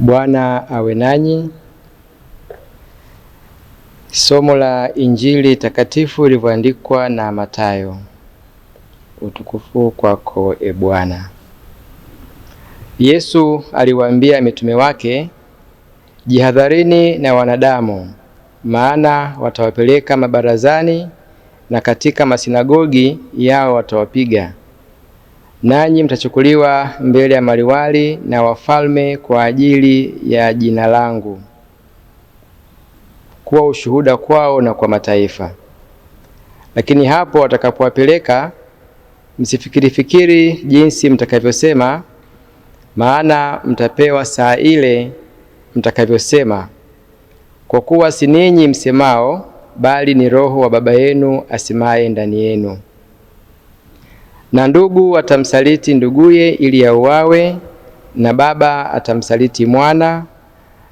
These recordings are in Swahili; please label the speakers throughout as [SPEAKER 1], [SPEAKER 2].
[SPEAKER 1] Bwana awe nanyi. Somo la Injili takatifu ilivyoandikwa na Mathayo. Utukufu kwako e Bwana. Yesu aliwaambia mitume wake, jihadharini na wanadamu, maana watawapeleka mabarazani na katika masinagogi yao watawapiga. Nanyi mtachukuliwa mbele ya maliwali na wafalme kwa ajili ya jina langu, kuwa ushuhuda kwao na kwa mataifa. Lakini hapo watakapowapeleka, msifikiri jinsi mtakavyosema, maana mtapewa saa ile mtakavyosema, kwa kuwa si ninyi msemao, bali ni Roho wa Baba yenu asemaye ndani yenu. Na ndugu atamsaliti nduguye ili auawe, na baba atamsaliti mwana,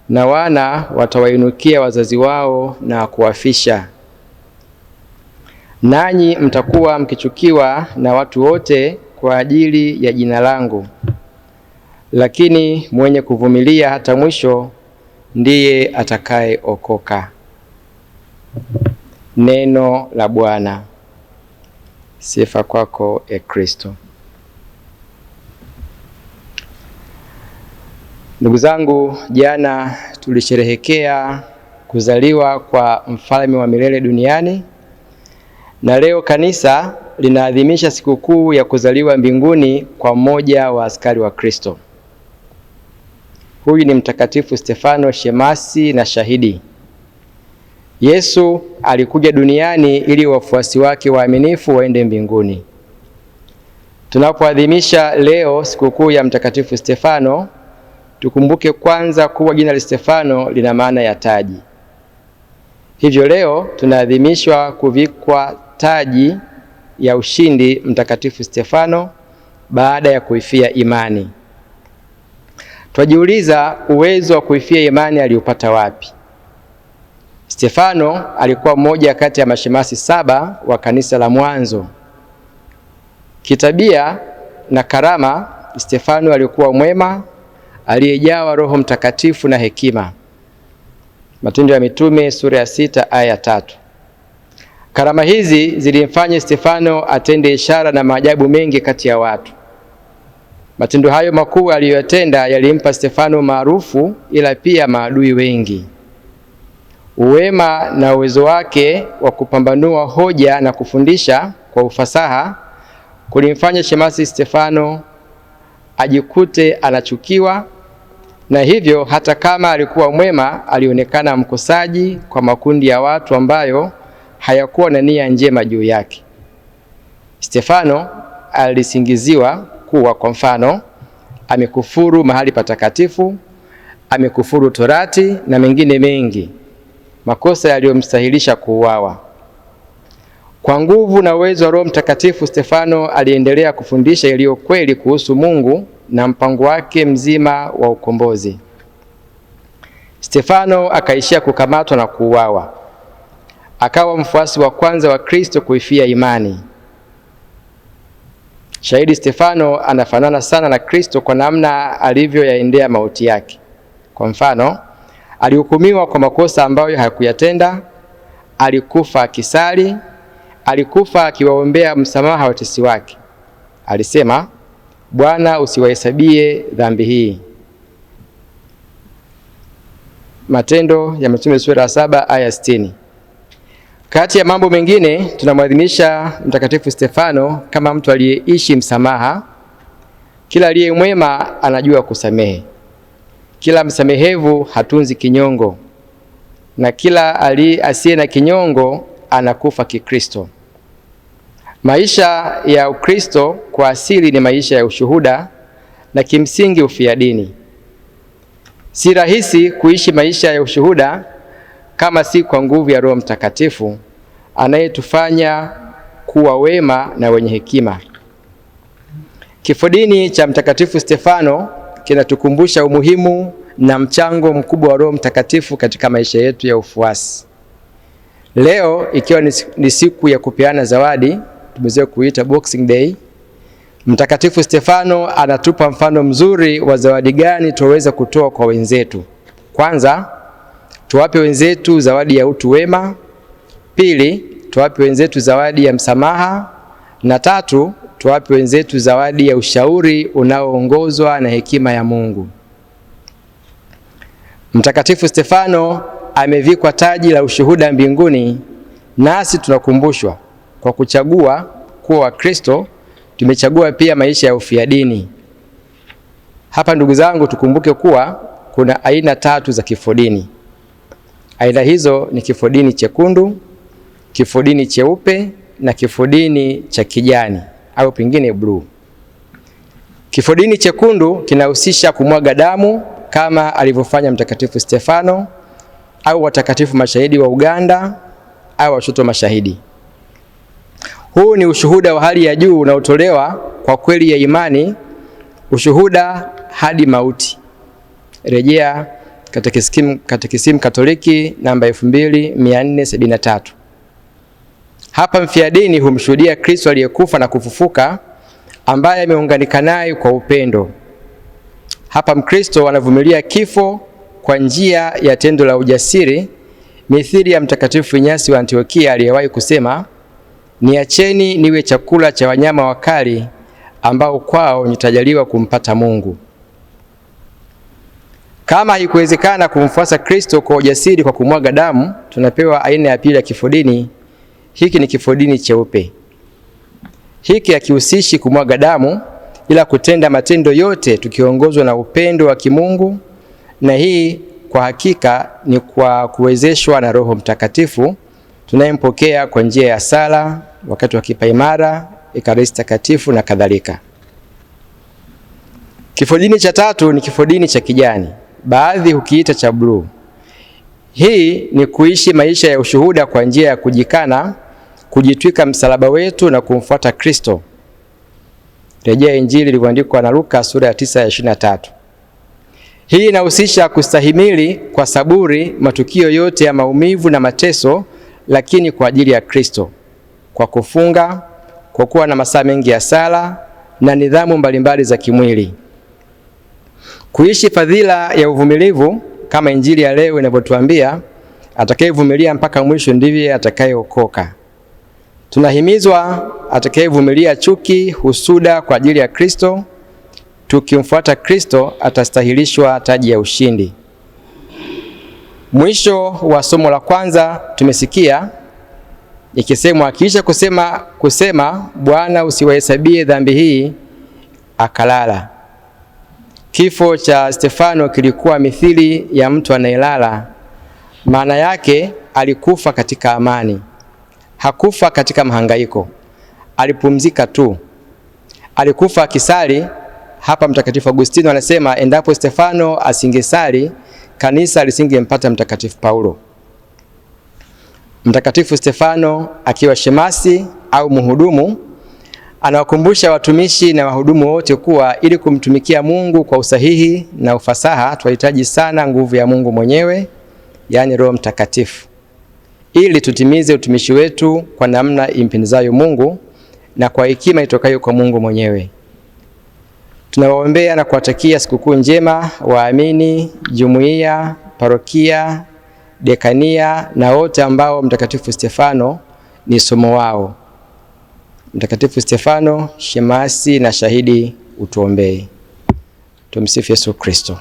[SPEAKER 1] na wana watawainukia wazazi wao na kuwafisha. Nanyi mtakuwa mkichukiwa na watu wote kwa ajili ya jina langu, lakini mwenye kuvumilia hata mwisho ndiye atakayeokoka. Neno la Bwana. Sifa kwako e Kristo. Ndugu zangu, jana tulisherehekea kuzaliwa kwa mfalme wa milele duniani, na leo kanisa linaadhimisha sikukuu ya kuzaliwa mbinguni kwa mmoja wa askari wa Kristo. Huyu ni Mtakatifu Stefano, shemasi na shahidi. Yesu alikuja duniani ili wafuasi wake waaminifu waende mbinguni. Tunapoadhimisha leo sikukuu ya Mtakatifu Stefano, tukumbuke kwanza kuwa jina la Stefano lina maana ya taji. Hivyo leo tunaadhimishwa kuvikwa taji ya ushindi Mtakatifu Stefano baada ya kuifia imani. Twajiuliza, uwezo wa kuifia imani aliupata wapi? Stefano alikuwa mmoja kati ya mashemasi 7 wa kanisa la mwanzo. Kitabia na karama, Stefano alikuwa mwema, aliyejawa Roho Mtakatifu na hekima. Matendo ya Mitume sura ya 6 aya 3. Karama hizi zilimfanya Stefano atende ishara na maajabu mengi kati ya watu. Matendo hayo makuu aliyotenda yalimpa Stefano maarufu, ila pia maadui wengi. Uwema na uwezo wake wa kupambanua hoja na kufundisha kwa ufasaha kulimfanya shemasi Stefano ajikute anachukiwa, na hivyo hata kama alikuwa mwema alionekana mkosaji kwa makundi ya watu ambayo hayakuwa na nia njema juu yake. Stefano alisingiziwa kuwa, kwa mfano, amekufuru mahali patakatifu, amekufuru Torati na mengine mengi, makosa yaliyomstahilisha kuuawa. Kwa nguvu na uwezo wa Roho Mtakatifu, Stefano aliendelea kufundisha yaliyo kweli kuhusu Mungu na mpango wake mzima wa ukombozi. Stefano akaishia kukamatwa na kuuawa. Akawa mfuasi wa kwanza wa Kristo kuifia imani. Shahidi Stefano anafanana sana na Kristo kwa namna alivyoyaendea mauti yake. Kwa mfano, alihukumiwa kwa makosa ambayo hakuyatenda, alikufa akisali, alikufa akiwaombea msamaha watesi wake. Alisema, Bwana usiwahesabie dhambi hii. Matendo ya Mitume sura 7 aya 60. Kati ya mambo mengine, tunamwadhimisha Mtakatifu Stefano kama mtu aliyeishi msamaha. Kila aliye mwema anajua kusamehe. Kila msamehevu hatunzi kinyongo, na kila asiye na kinyongo anakufa kikristo. Maisha ya Ukristo kwa asili ni maisha ya ushuhuda na kimsingi ufia dini. Si rahisi kuishi maisha ya ushuhuda kama si kwa nguvu ya Roho Mtakatifu anayetufanya kuwa wema na wenye hekima. Kifodini cha Mtakatifu Stefano kinatukumbusha umuhimu na mchango mkubwa wa Roho Mtakatifu katika maisha yetu ya ufuasi. Leo ikiwa ni siku ya kupeana zawadi, tumezoea kuita Boxing Day, Mtakatifu Stefano anatupa mfano mzuri wa zawadi gani tuweza kutoa kwa wenzetu. Kwanza, tuwape wenzetu zawadi ya utu wema. Pili, tuwape wenzetu zawadi ya msamaha. Na tatu, tuwape wenzetu zawadi ya ushauri unaoongozwa na hekima ya Mungu. Mtakatifu Stefano amevikwa taji la ushuhuda mbinguni, nasi tunakumbushwa kwa kuchagua kuwa Wakristo tumechagua pia maisha ya ufiadini. Hapa ndugu zangu, tukumbuke kuwa kuna aina 3 za kifodini. Aina hizo ni kifodini chekundu, kifodini cheupe na kifodini cha kijani au pengine bluu. Kifodini chekundu kinahusisha kumwaga damu kama alivyofanya Mtakatifu Stefano au watakatifu mashahidi wa Uganda au watoto mashahidi. Huu ni ushuhuda wa hali ya juu unaotolewa kwa kweli ya imani, ushuhuda hadi mauti. Rejea Katekisimu Katoliki namba 2473. Hapa mfiadini humshuhudia Kristo aliyekufa na kufufuka, ambaye ameunganika naye kwa upendo. Hapa Mkristo anavumilia kifo kwa njia ya tendo la ujasiri, mithili ya Mtakatifu Inyasi wa Antiokia aliyewahi kusema, niacheni niwe chakula cha wanyama wakali ambao kwao nitajaliwa kumpata Mungu. Kama haikuwezekana kumfuasa Kristo kwa ujasiri kwa kumwaga damu, tunapewa aina ya pili ya kifodini. Hiki ni kifodini cheupe. Hiki hakihusishi kumwaga damu, ila kutenda matendo yote tukiongozwa na upendo wa kimungu, na hii kwa hakika ni kwa kuwezeshwa na Roho Mtakatifu tunayempokea kwa njia ya sala, wakati wa kipaimara, Ekaristi Takatifu na kadhalika. Kifodini cha 3 ni kifodini cha kijani, baadhi hukiita cha bluu. Hii ni kuishi maisha ya ushuhuda kwa njia ya kujikana, kujitwika msalaba wetu na kumfuata Kristo. Rejea Injili ilivyoandikwa na Luka sura ya 9:23. Hii inahusisha kustahimili kwa saburi matukio yote ya maumivu na mateso, lakini kwa ajili ya Kristo, kwa kufunga, kwa kuwa na masaa mengi ya sala na nidhamu mbalimbali za kimwili. Kuishi fadhila ya uvumilivu kama Injili ya leo inavyotuambia, atakayevumilia mpaka mwisho ndiye atakayeokoka. Tunahimizwa atakayevumilia chuki, husuda kwa ajili ya Kristo, tukimfuata Kristo atastahilishwa taji ya ushindi. Mwisho wa somo la kwanza tumesikia ikisemwa, akiisha kusema Bwana usiwahesabie dhambi hii, akalala. Kifo cha Stefano kilikuwa mithili ya mtu anayelala. Maana yake alikufa katika amani. Hakufa katika mahangaiko. Alipumzika tu. Alikufa akisali. Hapa Mtakatifu Agustino anasema endapo Stefano asingesali, kanisa lisingempata Mtakatifu Paulo. Mtakatifu Stefano akiwa shemasi au mhudumu anawakumbusha watumishi na wahudumu wote kuwa ili kumtumikia Mungu kwa usahihi na ufasaha tunahitaji sana nguvu ya Mungu mwenyewe, yaani Roho Mtakatifu, ili tutimize utumishi wetu kwa namna impendezayo Mungu na kwa hekima itokayo kwa Mungu mwenyewe. Tunawaombea na kuwatakia sikukuu njema waamini, jumuiya, parokia, dekania na wote ambao Mtakatifu Stefano ni somo wao. Mtakatifu Stefano, shemasi na shahidi, utuombee. Tumsifu Yesu Kristo.